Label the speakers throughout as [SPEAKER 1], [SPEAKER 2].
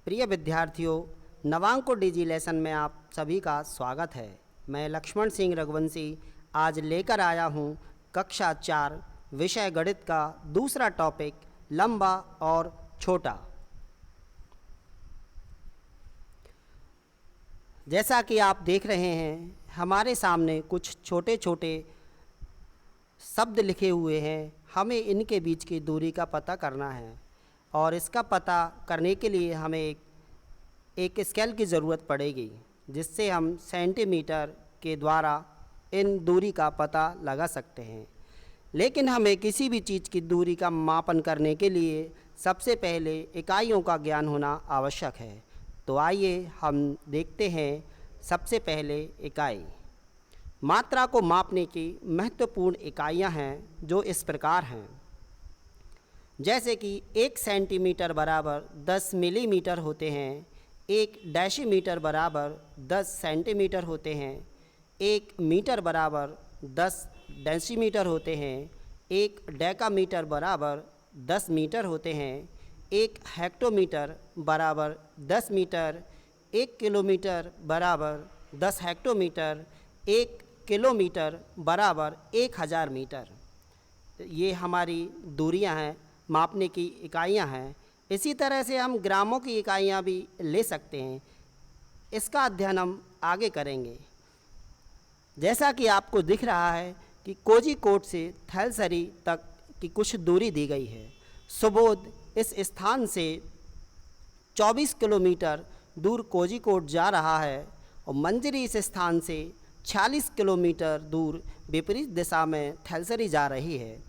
[SPEAKER 1] प्रिय विद्यार्थियों, नवांकुर डिजी लेसन में आप सभी का स्वागत है। मैं लक्ष्मण सिंह रघुवंशी आज लेकर आया हूँ कक्षा 4 विषय गणित का दूसरा टॉपिक लंबा और छोटा। जैसा कि आप देख रहे हैं, हमारे सामने कुछ छोटे छोटे शब्द लिखे हुए हैं। हमें इनके बीच की दूरी का पता करना है और इसका पता करने के लिए हमें एक स्केल की ज़रूरत पड़ेगी, जिससे हम सेंटीमीटर के द्वारा इन दूरी का पता लगा सकते हैं। लेकिन हमें किसी भी चीज़ की दूरी का मापन करने के लिए सबसे पहले इकाइयों का ज्ञान होना आवश्यक है। तो आइए हम देखते हैं। सबसे पहले इकाई। मात्रा को मापने की महत्वपूर्ण इकाइयां हैं जो इस प्रकार हैं। जैसे कि 1 सेंटीमीटर बराबर 10 मिलीमीटर होते हैं, 1 डेसीमीटर बराबर 10 सेंटीमीटर होते हैं, 1 मीटर बराबर 10 डेसीमीटर होते हैं, 1 डेकामीटर बराबर 10 मीटर होते हैं, 1 हेक्टोमीटर बराबर 10 मीटर, 1 किलोमीटर बराबर 10 हेक्टोमीटर, 1 किलोमीटर बराबर 1000 मीटर। ये हमारी दूरियां हैं, मापने की इकाइयां हैं। इसी तरह से हम ग्रामों की इकाइयां भी ले सकते हैं। इसका अध्ययन हम आगे करेंगे। जैसा कि आपको दिख रहा है कि कोझिकोड से थैलसरी तक की कुछ दूरी दी गई है। सुबोध इस स्थान से 24 किलोमीटर दूर कोझिकोड जा रहा है और मंजरी इस स्थान से 46 किलोमीटर दूर विपरीत दिशा में थैलसरी जा रही है।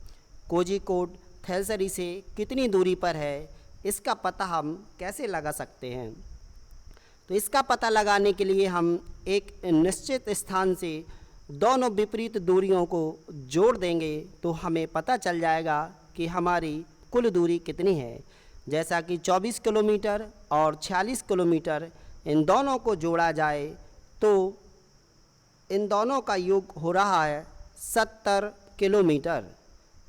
[SPEAKER 1] कोझिकोड थैलसरी से कितनी दूरी पर है, इसका पता हम कैसे लगा सकते हैं? तो इसका पता लगाने के लिए हम एक निश्चित स्थान से दोनों विपरीत दूरियों को जोड़ देंगे तो हमें पता चल जाएगा कि हमारी कुल दूरी कितनी है। जैसा कि 24 किलोमीटर और 46 किलोमीटर, इन दोनों को जोड़ा जाए तो इन दोनों का योग हो रहा है 70 किलोमीटर।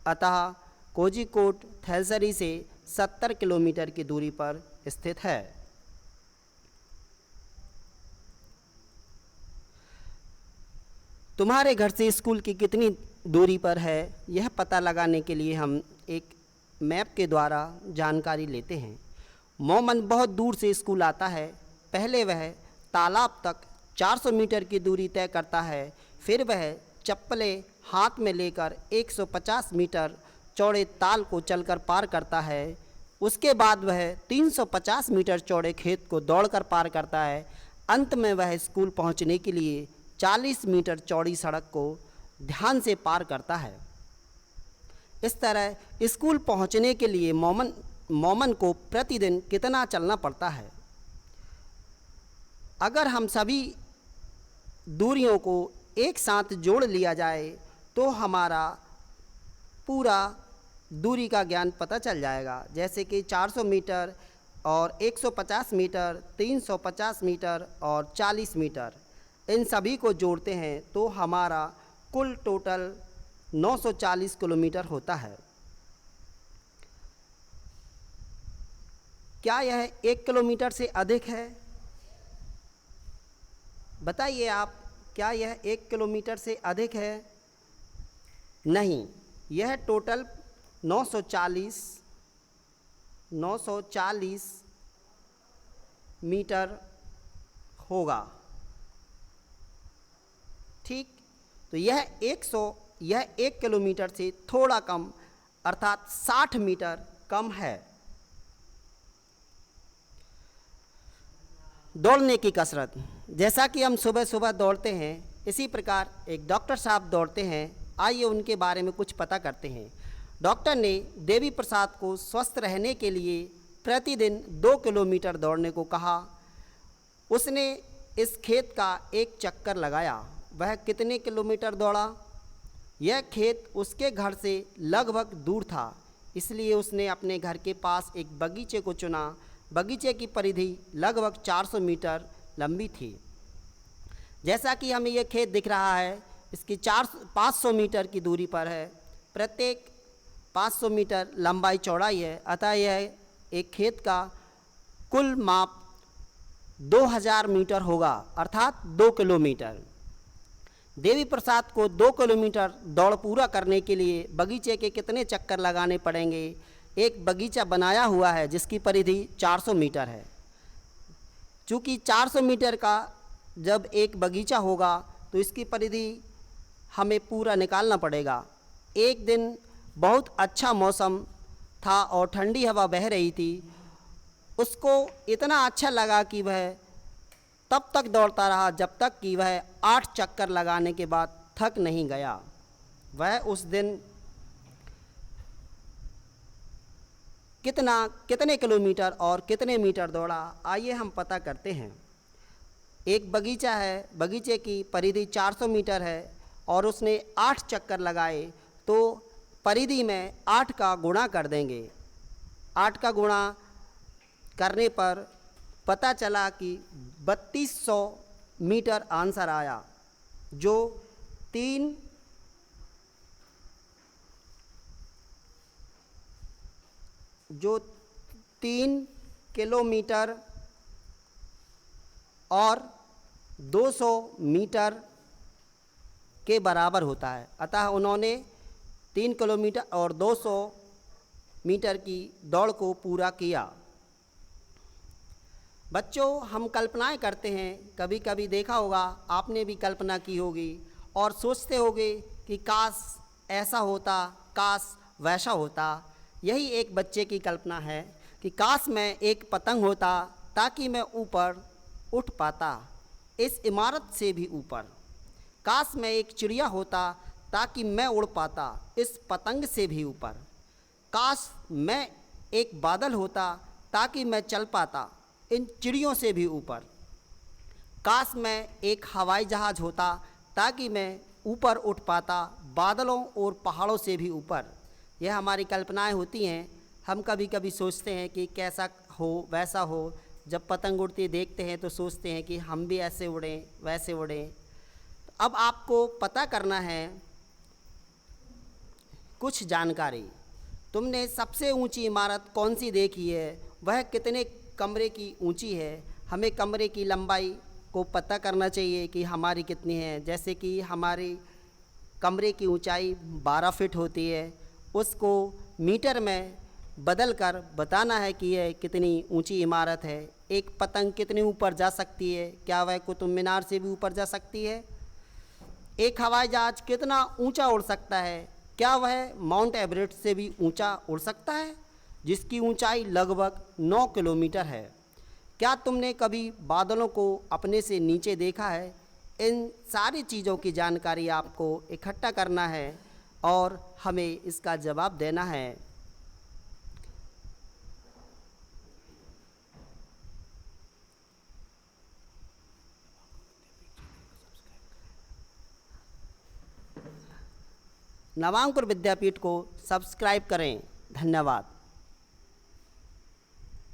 [SPEAKER 1] अतः कोझिकोड थैलसरी से 70 किलोमीटर की दूरी पर स्थित है। तुम्हारे घर से स्कूल की कितनी दूरी पर है, यह पता लगाने के लिए हम एक मैप के द्वारा जानकारी लेते हैं। मोमन बहुत दूर से स्कूल आता है। पहले वह तालाब तक 400 मीटर की दूरी तय करता है, फिर वह चप्पलें हाथ में लेकर 150 मीटर चौड़े ताल को चलकर पार करता है। उसके बाद वह 350 मीटर चौड़े खेत को दौड़कर पार करता है। अंत में वह स्कूल पहुंचने के लिए 40 मीटर चौड़ी सड़क को ध्यान से पार करता है। इस तरह स्कूल पहुंचने के लिए मोमन को प्रतिदिन कितना चलना पड़ता है? अगर हम सभी दूरियों को एक साथ जोड़ लिया जाए तो हमारा पूरा दूरी का ज्ञान पता चल जाएगा। जैसे कि 400 मीटर और 150 मीटर, 350 मीटर और 40 मीटर, इन सभी को जोड़ते हैं तो हमारा कुल टोटल 940 किलोमीटर होता है। क्या यह 1 किलोमीटर से अधिक है? बताइए आप, क्या यह 1 किलोमीटर से अधिक है? नहीं, यह टोटल 940 मीटर होगा। ठीक, तो यह 1 किलोमीटर से थोड़ा कम अर्थात 60 मीटर कम है। दौड़ने की कसरत। जैसा कि हम सुबह सुबह दौड़ते हैं, इसी प्रकार एक डॉक्टर साहब दौड़ते हैं। आइए उनके बारे में कुछ पता करते हैं। डॉक्टर ने देवी प्रसाद को स्वस्थ रहने के लिए प्रतिदिन 2 किलोमीटर दौड़ने को कहा। उसने इस खेत का एक चक्कर लगाया। वह कितने किलोमीटर दौड़ा? यह खेत उसके घर से लगभग दूर था, इसलिए उसने अपने घर के पास एक बगीचे को चुना। बगीचे की परिधि लगभग 400 मीटर लंबी थी। जैसा कि हमें यह खेत दिख रहा है, इसकी 500 मीटर की दूरी पर है। प्रत्येक 500 मीटर लंबाई चौड़ाई है। अतः यह एक खेत का कुल माप 2000 मीटर होगा, अर्थात 2 किलोमीटर। देवी प्रसाद को 2 किलोमीटर दौड़ पूरा करने के लिए बगीचे के कितने चक्कर लगाने पड़ेंगे? एक बगीचा बनाया हुआ है जिसकी परिधि 400 मीटर है। चूँकि 400 मीटर का जब एक बगीचा होगा तो इसकी परिधि हमें पूरा निकालना पड़ेगा। एक दिन बहुत अच्छा मौसम था और ठंडी हवा बह रही थी। उसको इतना अच्छा लगा कि वह तब तक दौड़ता रहा जब तक कि वह 8 चक्कर लगाने के बाद थक नहीं गया। वह उस दिन कितने किलोमीटर और कितने मीटर दौड़ा, आइए हम पता करते हैं। एक बगीचा है, बगीचे की परिधि 400 मीटर है और उसने 8 चक्कर लगाए, तो परिधि में 8 का गुणा कर देंगे। 8 का गुणा करने पर पता चला कि 3200 मीटर आंसर आया, जो 3 किलोमीटर और 200 मीटर के बराबर होता है। अतः उन्होंने 3 किलोमीटर और 200 मीटर की दौड़ को पूरा किया। बच्चों, हम कल्पनाएं करते हैं, कभी कभी देखा होगा, आपने भी कल्पना की होगी और सोचते होगे कि काश ऐसा होता, काश वैसा होता। यही एक बच्चे की कल्पना है कि काश मैं एक पतंग होता ताकि मैं ऊपर उठ पाता, इस इमारत से भी ऊपर। काश मैं एक चिड़िया होता ताकि मैं उड़ पाता, इस पतंग से भी ऊपर। काश मैं एक बादल होता ताकि मैं चल पाता, इन चिड़ियों से भी ऊपर। काश मैं एक हवाई जहाज़ होता ताकि मैं ऊपर उठ पाता, बादलों और पहाड़ों से भी ऊपर। यह हमारी कल्पनाएं होती हैं। हम कभी कभी सोचते हैं कि कैसा हो, वैसा हो। जब पतंग उड़ती देखते हैं तो सोचते हैं कि हम भी ऐसे उड़ें, वैसे उड़ें। अब आपको पता करना है कुछ जानकारी। तुमने सबसे ऊंची इमारत कौन सी देखी है, वह कितने कमरे की ऊंची है? हमें कमरे की लंबाई को पता करना चाहिए कि हमारी कितनी है। जैसे कि हमारी कमरे की ऊंचाई 12 फीट होती है, उसको मीटर में बदल कर बताना है कि यह कितनी ऊंची इमारत है। एक पतंग कितने ऊपर जा सकती है? क्या वह कुतुब मीनार से भी ऊपर जा सकती है? एक हवाई जहाज़ कितना ऊंचा उड़ सकता है? क्या वह माउंट एवरेस्ट से भी ऊंचा उड़ सकता है, जिसकी ऊंचाई लगभग 9 किलोमीटर है? क्या तुमने कभी बादलों को अपने से नीचे देखा है? इन सारी चीज़ों की जानकारी आपको इकट्ठा करना है और हमें इसका जवाब देना है। नवांकुर विद्यापीठ को सब्सक्राइब करें। धन्यवाद।